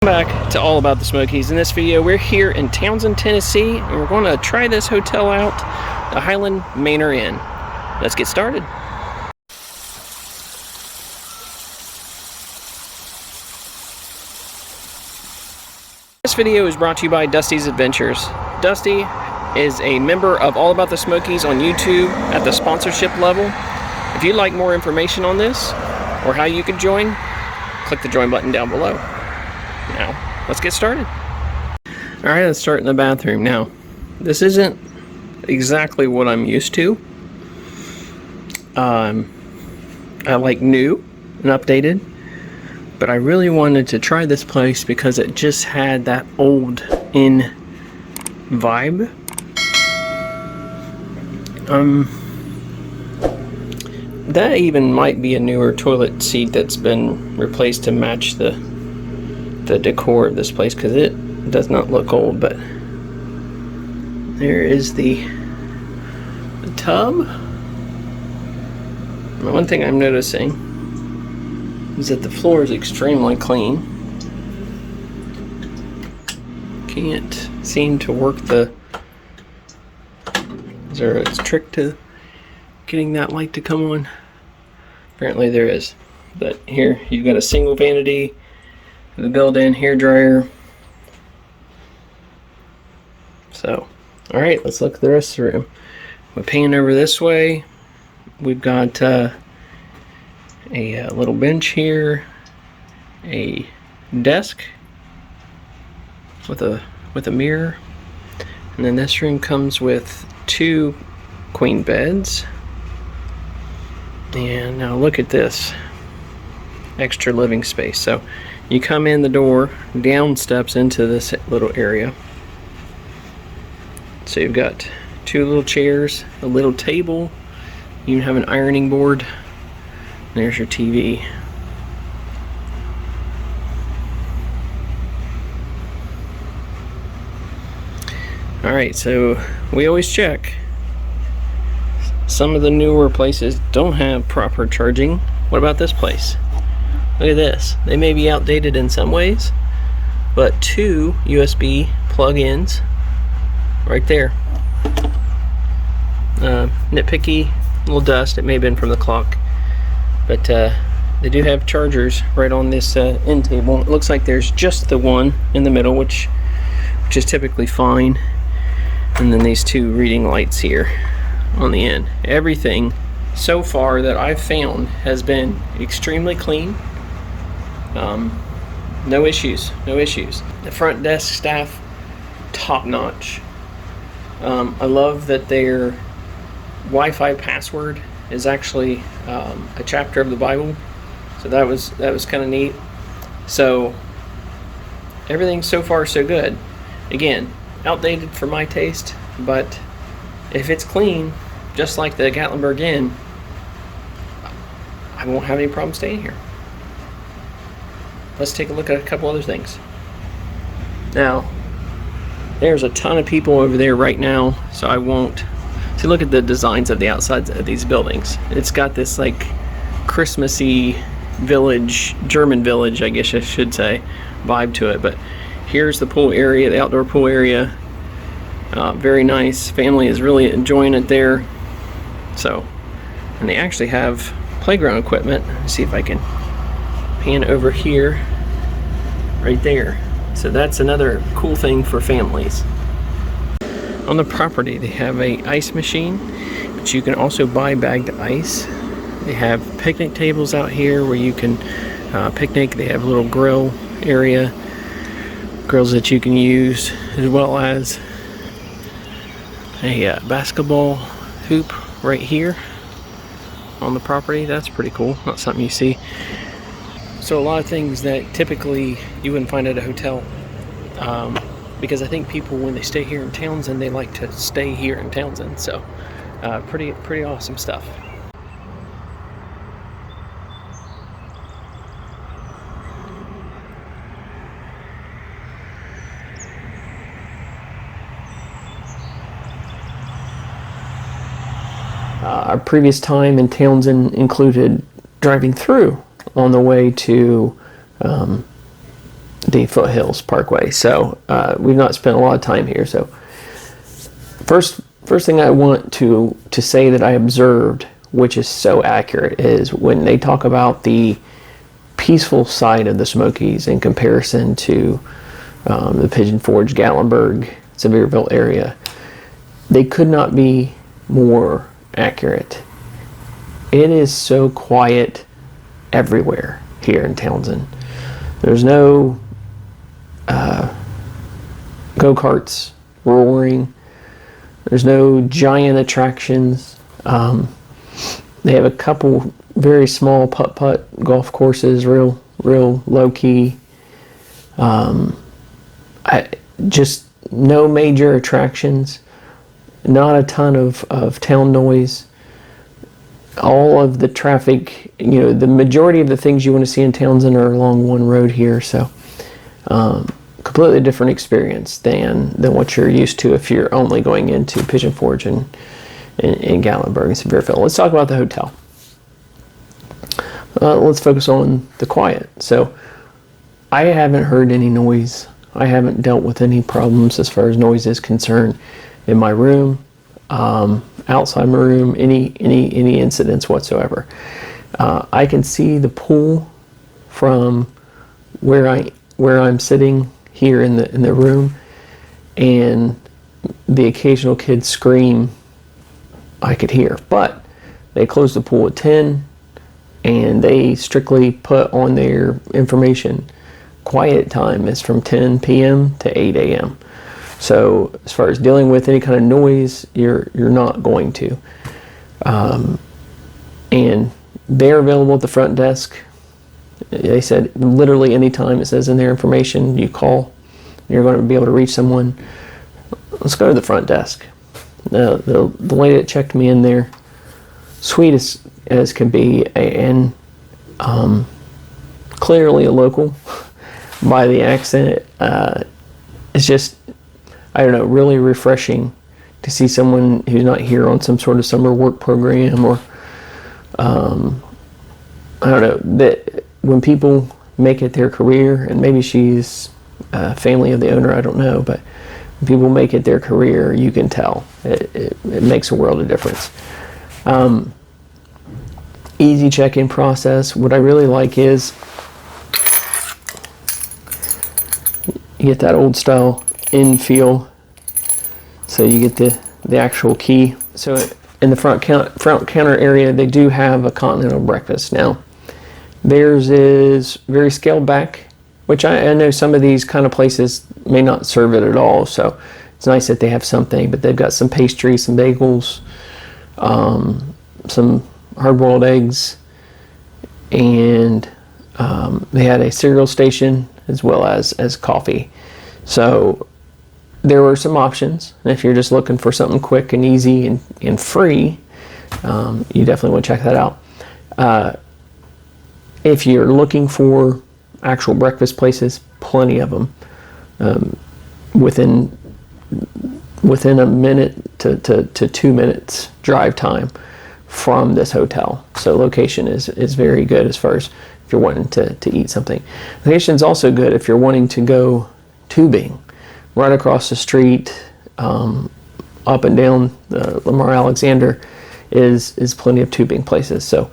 Welcome back to All About the Smokies. In this video, we're here in Townsend, Tennessee, and we're going to try this hotel out, the Highland Manor Inn. Let's get started. This video is brought to you by Dusty's Adventures. Dusty is a member of All About the Smokies on YouTube at the sponsorship level. If you'd like more information on this, or how you can join, click the join button down below. Now, let's get started. Alright, let's start in the bathroom. Now, this isn't exactly what I'm used to. I like new and updated, but I really wanted to try this place because it just had that old inn vibe. That even might be a newer toilet seat that's been replaced to match the decor of this place, because it does not look old. But there is the tub. The one thing I'm noticing is that the floor is extremely clean. Can't seem to work the... Is there a trick to getting that light to come on? Apparently there is. But here you've got a single vanity, the built-in hair dryer. So, alright, let's look at the rest of the room. We're panning over this way. We've got a little bench here, a desk with a mirror, and then this room comes with 2 queen beds. And now look at this extra living space. So you come in the door, down steps into this little area. So you've got 2 little chairs, a little table, you even have an ironing board. There's your TV. Alright, so we always check. Some of the newer places don't have proper charging. What about this place? Look at this. They may be outdated in some ways, but 2 USB plug-ins right there. Nitpicky, little dust. It may have been from the clock, but they do have chargers right on this end table. It looks like there's just the one in the middle, which is typically fine, and then these 2 reading lights here on the end. Everything so far that I've found has been extremely clean. No issues. The front desk staff, top notch. I love that their Wi-Fi password is actually a chapter of the Bible, so that was kind of neat. So everything so far so good. Again, outdated for my taste, but if it's clean, just like the Gatlinburg Inn, I won't have any problem staying here. Let's take a look at a couple other things. Now, there's a ton of people over there right now, so I won't. See, look at the designs of the outsides of these buildings. It's got this like Christmassy village, German village, I guess I should say, vibe to it. But here's the pool area, the outdoor pool area. Very nice. Family is really enjoying it there. So, and they actually have playground equipment. Let's see if I can pan over here, right there. So that's another cool thing for families. On the property, they have a ice machine, but you can also buy bagged ice. They have picnic tables out here where you can picnic. They have a little grill area, grills that you can use, as well as a basketball hoop right here on the property. That's pretty cool. Not something you see. So a lot of things that typically you wouldn't find at a hotel, because I think people, when they stay here in Townsend, they like to stay here in Townsend. So pretty awesome stuff. Our previous time in Townsend included driving through on the way to the Foothills Parkway. So we've not spent a lot of time here. So first thing I want to say that I observed, which is so accurate, is when they talk about the peaceful side of the Smokies in comparison to the Pigeon Forge, Gatlinburg, Sevierville area, they could not be more accurate. It is so quiet everywhere here in Townsend. There's no go-karts roaring. There's no giant attractions. They have a couple very small putt-putt golf courses, real low-key. Just no major attractions. Not a ton of town noise. All of the traffic, the majority of the things you want to see in Townsend are along one road here. So completely different experience than what you're used to if you're only going into Pigeon Forge and Gatlinburg and Sevierville. Let's talk about the hotel. Let's focus on the quiet. So I haven't heard any noise. I haven't dealt with any problems as far as noise is concerned in my room, outside my room, any incidents whatsoever. I can see the pool from where I'm sitting here in the room, and the occasional kid scream I could hear. But they close the pool at 10, and they strictly put on their information quiet time is from 10 p.m. to 8 a.m. So as far as dealing with any kind of noise, you're not going to. And they're available at the front desk. They said literally any time it says in their information, you call, you're going to be able to reach someone. Let's go to the front desk. The lady that checked me in there, sweet as can be, and clearly a local by the accent. It's just, I don't know, really refreshing to see someone who's not here on some sort of summer work program, or I don't know, that when people make it their career, and maybe she's family of the owner, I don't know, but when people make it their career, you can tell. It makes a world of difference. Easy check-in process. What I really like is you get that old style inn feel. So you get the actual key. So in the front counter area, they do have a Continental Breakfast. Now, theirs is very scaled back, which I know some of these kind of places may not serve it at all. So it's nice that they have something, but they've got some pastry, some bagels, some hard-boiled eggs, and they had a cereal station as well as coffee. So there were some options, and if you're just looking for something quick and easy and free, you definitely want to check that out. If you're looking for actual breakfast places, plenty of them within a minute to 2 minutes drive time from this hotel. So location is very good as far as if you're wanting to eat something. Location is also good if you're wanting to go tubing. Right across the street, up and down Lamar Alexander is plenty of tubing places. So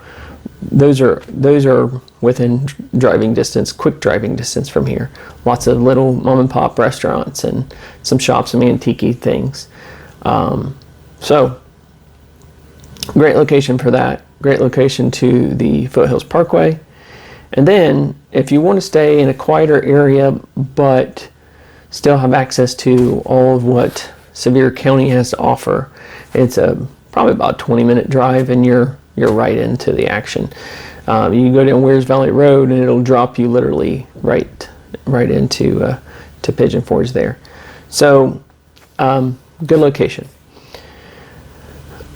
those are within driving distance, quick driving distance from here. Lots of little mom and pop restaurants and some shops, some antique things. So great location for that. Great location to the Foothills Parkway. And then if you want to stay in a quieter area but still have access to all of what Sevier County has to offer, it's probably about a 20-minute drive, and you're right into the action. You can go down Wears Valley Road, and it'll drop you literally right into to Pigeon Forge there. So good location.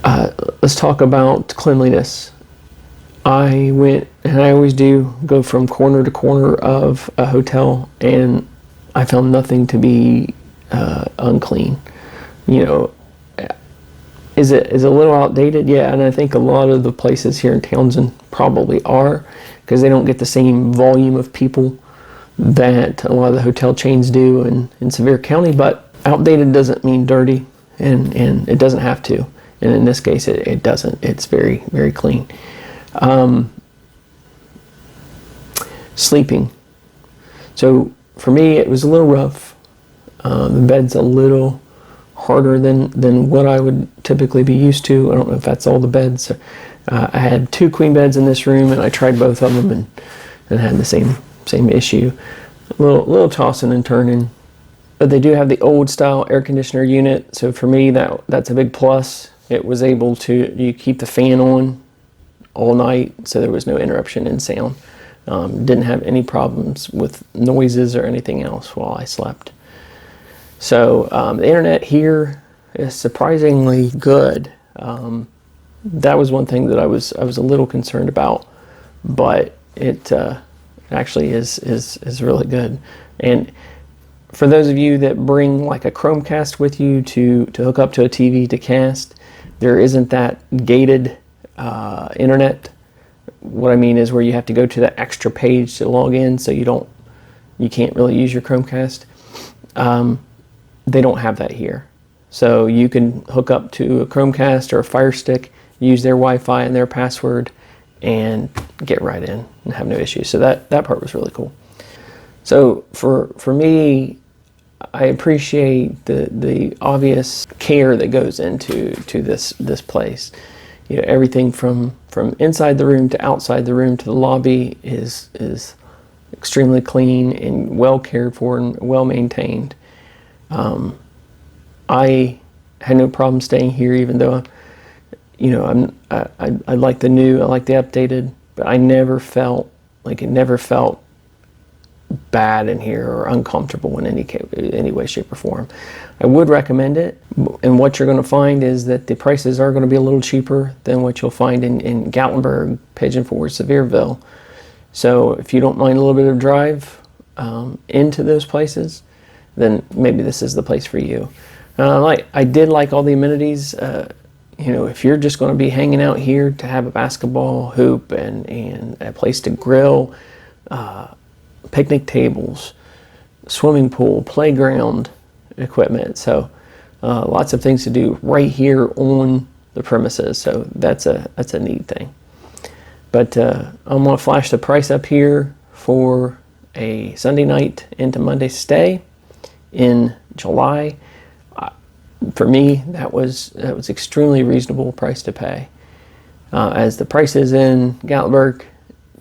Let's talk about cleanliness. I went, and I always do, go from corner to corner of a hotel, and I found nothing to be unclean. Is it a little outdated? Yeah, and I think a lot of the places here in Townsend probably are, because they don't get the same volume of people that a lot of the hotel chains do in Sevier County, but outdated doesn't mean dirty, and it doesn't have to. And in this case, it doesn't. It's very, very clean. Sleeping. So for me, it was a little rough. The bed's a little harder than what I would typically be used to. I don't know if that's all the beds. I had 2 queen beds in this room, and I tried both of them and had the same issue. A little tossing and turning. But they do have the old style air conditioner unit, so for me that's a big plus. It was able to, you keep the fan on all night, so there was no interruption in sound. Didn't have any problems with noises or anything else while I slept. So the internet here is surprisingly good. That was one thing that I was a little concerned about, but it actually is really good. And for those of you that bring like a Chromecast with you to hook up to a TV to cast, there isn't that gated internet. What I mean is where you have to go to the extra page to log in, so you can't really use your Chromecast. They don't have that here. So you can hook up to a Chromecast or a Fire Stick, use their Wi-Fi and their password, and get right in and have no issues. So that part was really cool. So for me, I appreciate the obvious care that goes into this place. You know, everything from inside the room to outside the room to the lobby is extremely clean and well cared for and well maintained. I had no problem staying here, even though, you know, I like the new, I like the updated, but I never felt bad in here or uncomfortable in any way, shape, or form. I would recommend it, and what you're going to find is that the prices are going to be a little cheaper than what you'll find in Gatlinburg, Pigeon Forge, Sevierville. So if you don't mind a little bit of drive into those places, then maybe this is the place for you. I did like all the amenities. You know, if you're just going to be hanging out here to have a basketball hoop and a place to grill, picnic tables, swimming pool, playground equipment. So lots of things to do right here on the premises. So that's a neat thing. But I'm going to flash the price up here for a Sunday night into Monday stay in July. For me, that was extremely reasonable price to pay. As the prices in Gatlinburg,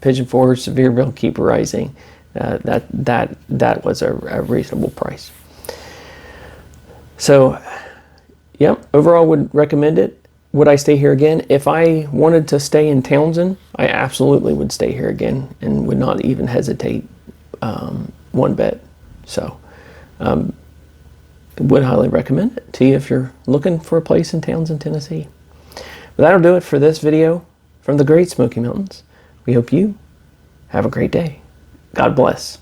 Pigeon Forge, Sevierville keep rising. That was a reasonable price. So, yep, overall would recommend it. Would I stay here again? If I wanted to stay in Townsend, I absolutely would stay here again and would not even hesitate one bit. So, would highly recommend it to you if you're looking for a place in Townsend, Tennessee. But that'll do it for this video from the Great Smoky Mountains. We hope you have a great day. God bless.